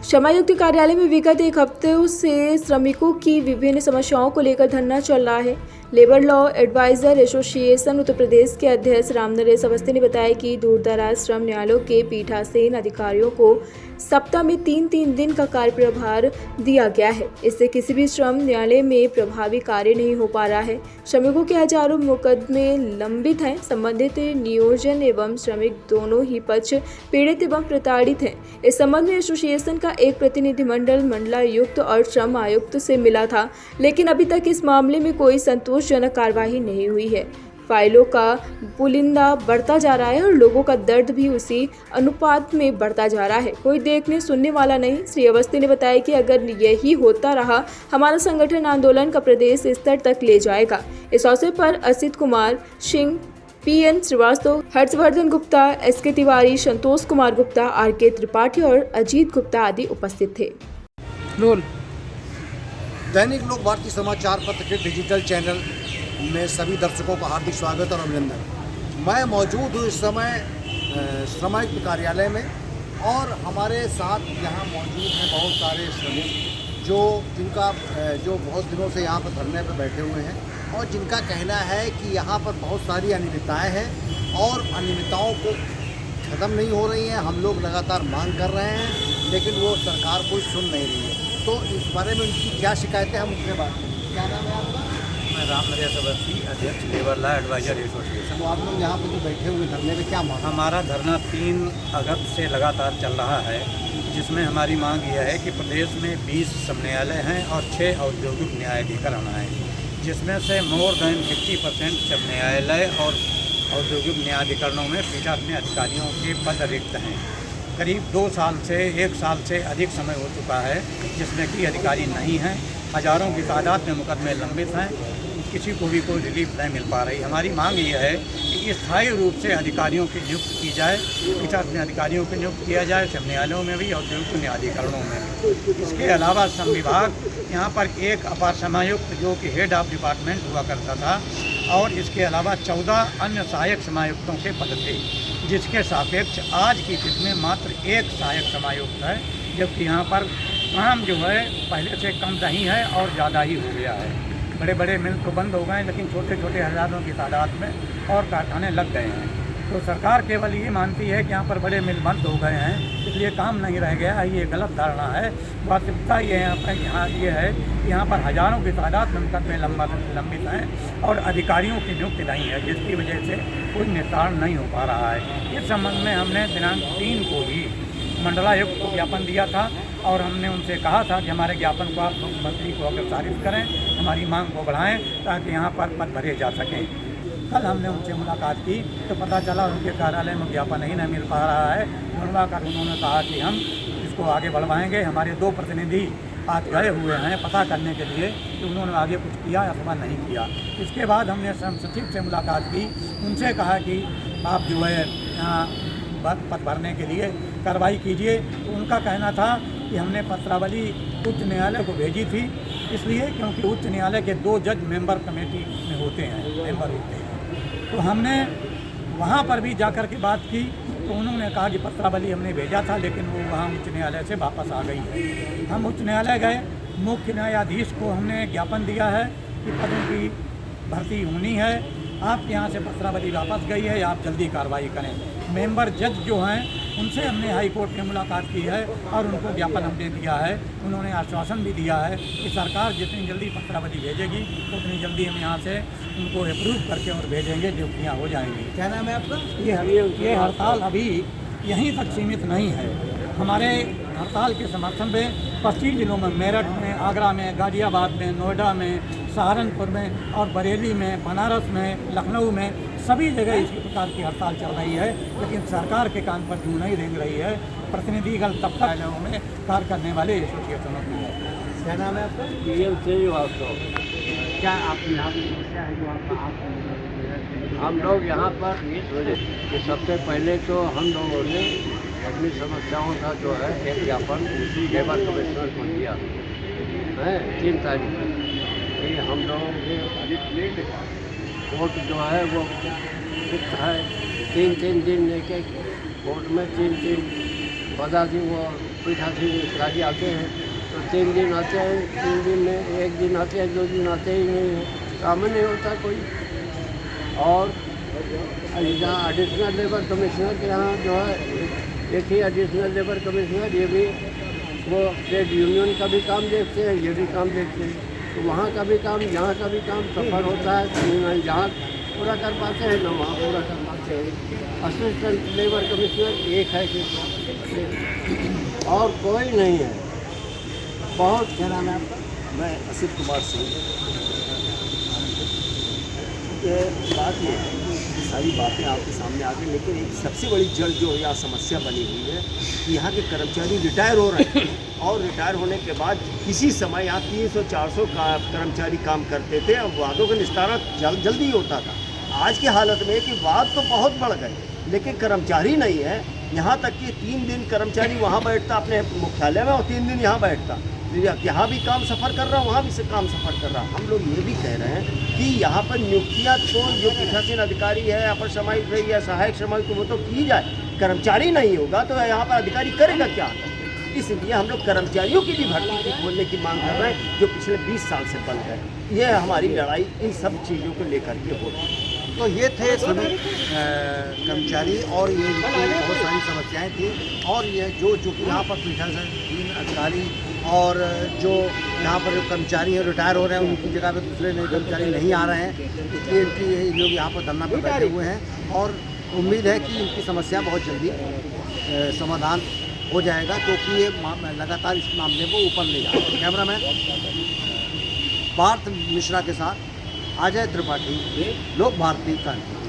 श्रमायुक्त कार्यालय में विगत एक हफ्ते से श्रमिकों की विभिन्न समस्याओं को लेकर धरना चल रहा है। Labour law adviser association Uttar Pradesh के अध्यक्ष रामनरेश अवस्थी ने बताया कि दूरदराज श्रम न्यायालयों के पीठासीन अधिकारियों को सप्ताह में 3-3 दिन का कार्य प्रभार दिया गया है। इससे किसी भी श्रम न्यायालय में प्रभावी कार्य नहीं हो पा रहा है। श्रमिकों के हजारों मुकदमे लंबित हैं। संबंधित नियोजन एवं श्रमिक दोनों ही पक्ष पीड़ित एवं प्रताड़ित हैं। इस संबंध में एसोसिएशन का एक प्रतिनिधिमंडल मंडलायुक्त और श्रम आयुक्त से मिला था, लेकिन अभी तक इस मामले में कोई संतोषजनक कार्रवाई नहीं हुई है। फाइलों का पुलिंदा बढ़ता जा रहा है और लोगों का दर्द भी उसी अनुपात में बढ़ता जा रहा है। कोई देखने सुनने वाला नहीं। श्री अवस्थी ने बताया कि अगर यही होता रहा, हमारा संगठन आंदोलन का प्रदेश स्तर तक ले जाएगा। इस अवसर पर Asit Kumar Singh, PN Srivastava, Harshvardhan Gupta, SK Tiwari, Santosh Kumar Gupta, R K Tripathi और अजीत गुप्ता आदि उपस्थित थे। दैनिक लोक भारती समाचार पत्र के डिजिटल चैनल में सभी दर्शकों का हार्दिक स्वागत और अभिनंदन। मैं मौजूद हूँ इस समय श्रमायुक्त कार्यालय में और हमारे साथ यहाँ मौजूद हैं बहुत सारे श्रमिक जो बहुत दिनों से यहाँ पर धरने पर बैठे हुए हैं और जिनका कहना है कि यहाँ पर बहुत सारी अनियमितताएं हैं और अनियमितताओं को ख़त्म नहीं हो रही हैं। हम लोग लगातार मांग कर रहे हैं, लेकिन वो सरकार कोई सुन नहीं रही है। तो इस बारे में उनकी क्या शिकायतें, हम उसमें बात करेंगे। क्या नाम है आपका? मैं रामनरेश अवस्थी, अध्यक्ष लेबर लॉ एडवाइजर एसोसिएशन। तो आप लोग यहाँ पर जो बैठे हुए धरने में क्या मांग? हमारा धरना 3 अगस्त से लगातार चल रहा है, जिसमें हमारी मांग यह है कि प्रदेश में 20 श्रम न्यायालय हैं और 6 औद्योगिक न्यायाधिकरण हैं, जिसमें से मोर देन 50% श्रम न्यायालय और औद्योगिक न्यायाधिकरणों में पीठासीन अधिकारियों के पद रिक्त हैं। करीब 2 साल से 1 साल से अधिक समय हो चुका है जिसमें कि अधिकारी नहीं हैं। हजारों की तादाद में मुकदमे लंबित हैं, किसी को भी कोई रिलीफ नहीं मिल पा रही। हमारी मांग ये है कि स्थायी रूप से अधिकारियों की नियुक्ति की जाए, पीठासीन अधिकारियों की नियुक्ति किया जाए, श्रम न्यायालयों में भी और औद्योगिक न्यायाधिकरणों में भी। इसके अलावा श्रम विभाग यहाँ पर एक अपर समायुक्त जो कि हेड ऑफ डिपार्टमेंट हुआ करता था और इसके अलावा 14 अन्य सहायक समायुक्तों के पद थे, जिसके सापेक्ष आज की तिथि में मात्र 1 सहायक समायुक्त है, जबकि यहाँ पर काम जो है पहले से कम नहीं है और ज़्यादा ही हो गया है। बड़े बड़े मिल तो बंद हो गए, लेकिन छोटे छोटे हज़ारों की तादाद में और कारखाने लग गए हैं। तो सरकार केवल ये मानती है कि यहाँ पर बड़े मिल बंद हो गए हैं, इसलिए काम नहीं रह गया है। ये गलत धारणा है। वास्तविकता ये यहाँ ये है कि यहाँ पर हज़ारों की तादाद में मुकदमे लंबित हैं और अधिकारियों की नियुक्ति नहीं है, जिसकी वजह से कोई निस्तारण नहीं हो पा रहा है। इस संबंध में हमने दिनांक 3 को ही मंडलायुक्त को ज्ञापन दिया था और हमने उनसे कहा था कि हमारे ज्ञापन को आप मुख्यमंत्री को अग्रसारित करें, हमारी मांग को बढ़ाएं ताकि यहाँ पर पद भरे जा सकें। कल हमने उनसे मुलाकात की तो पता चला उनके कार्यालय में ज्ञापन ही नहीं मिल पा रहा है। मुलाकात उन्होंने कहा कि हम इसको आगे बढ़वाएंगे। हमारे 2 प्रतिनिधि आज गए हुए हैं पता करने के लिए कि उन्होंने आगे कुछ किया अथवा नहीं किया। इसके बाद हमने श्रम सचिव से मुलाकात की, उनसे कहा कि आप जो है पद भरने के लिए कार्रवाई कीजिए। तो उनका कहना था कि हमने पत्रावली उच्च न्यायालय को भेजी थी, इसलिए क्योंकि उच्च न्यायालय के 2 जज मेंबर कमेटी में होते हैं। तो हमने वहाँ पर भी जाकर के बात की तो उन्होंने कहा कि पत्रावली हमने भेजा था, लेकिन वो वहाँ उच्च न्यायालय से वापस आ गई है। हम उच्च न्यायालय गए, मुख्य न्यायाधीश को हमने ज्ञापन दिया है कि पदों की भर्ती होनी है, आपके यहाँ से पत्रावली वापस गई है, आप जल्दी कार्रवाई करें। मेंबर जज जो हैं उनसे हमने हाई कोर्ट में मुलाकात की है और उनको ज्ञापन हमने दिया है। उन्होंने आश्वासन भी दिया है कि सरकार जितनी जल्दी पत्रावली भेजेगी उतनी जल्दी हम यहाँ से उनको अप्रूव करके और भेजेंगे, नियुक्तियाँ हो जाएंगी। क्या नाम है आपका? ये हड़ताल अभी यहीं तक सीमित नहीं है। हमारे हड़ताल के समर्थन में 25 जिलों में, मेरठ में, आगरा में, गाजियाबाद में, नोएडा में, सहारनपुर में और बरेली में, बनारस में, लखनऊ में सभी जगह इसी प्रकार की हड़ताल चल रही है, लेकिन सरकार के कान पर जूं नहीं रेंग रही है। प्रतिनिधिगण तबका में कार्य करने वाले एसोसिएशनों की है। क्या नाम है आपका? पीएम श्रीवास्तव। क्या आप यहाँ की समस्या है जो आपका हम लोग यहाँ पर इस वजह कि सबसे पहले तो हम लोगों ने अपनी समस्याओं का जो है एक ज्ञापन लेबर कमिश्नर को दिया है 3 तारीख को। ये हम लोगों के कोर्ट जो है वो फिक्स है 3-3 दिन लेके कोर्ट में 3-3 पदासी वो पीठासी अधिकारी आते हैं तो 3 दिन आते हैं, 3 दिन में 1 दिन आते हैं, 2 दिन आते ही नहीं हैं, काम नहीं होता कोई। और जहाँ एडिशनल लेबर कमिश्नर के यहाँ जो है एक ही एडिशनल लेबर कमिश्नर, ये भी वो ट्रेड यूनियन का भी काम देखते हैं, ये भी काम देखते हैं, तो वहाँ का भी काम यहाँ का भी काम सफल होता है। जहाँ पूरा कर पाते हैं ना वहाँ पूरा कर पाते हैं। असिस्टेंट लेबर कमिश्नर एक है कि और कोई नहीं है। बहुत क्या नाम है आपका? मैं असित कुमार सिंह। ये बात ये है, सारी बातें आपके सामने आ गई, लेकिन एक सबसे बड़ी जड़ जो यहाँ समस्या बनी हुई है कि यहाँ के कर्मचारी रिटायर हो रहे हैं और रिटायर होने के बाद किसी समय यहाँ 300-400 कर्मचारी काम करते थे और वादों का निस्तारण जल्दी होता था। आज की हालत में कि वाद तो बहुत बढ़ गए लेकिन कर्मचारी नहीं है। यहाँ तक कि 3 दिन कर्मचारी वहाँ बैठता अपने मुख्यालय में और 3 दिन यहाँ बैठता, यहाँ भी काम सफ़र कर रहा है, वहाँ भी काम सफ़र कर रहा है। हम लोग ये भी कह रहे हैं कि यहाँ पर नियुक्तियाँ तो जो पीठासीन अधिकारी है, अपर समायुक्त है या सहायक समायुक्त, वो तो की जाए, कर्मचारी नहीं होगा तो यहाँ पर अधिकारी करेगा क्या? इसलिए हम लोग कर्मचारियों की भी भर्ती खोलने की मांग कर रहे हैं जो पिछले 20 साल से बंद है। ये हमारी लड़ाई इन सब चीज़ों को लेकर के हो रही है। तो ये थे सभी कर्मचारी और ये इनकी बहुत सारी समस्याएं थी। और ये जो चूँकि यहाँ पर पीठासीन अधिकारी और जो यहाँ पर जो कर्मचारी हैं रिटायर हो रहे हैं, उनकी जगह पे दूसरे नए कर्मचारी नहीं आ रहे हैं, इसलिए इनकी लोग यहाँ पर धरना पर बैठे हुए हैं। और उम्मीद है कि इनकी समस्या बहुत जल्दी समाधान हो जाएगा, क्योंकि ये लगातार इस मामले को ऊपर ले जा रहे हैं। कैमरामैन पार्थ मिश्रा के साथ अजय त्रिपाठी, लोक भारती कानपुर।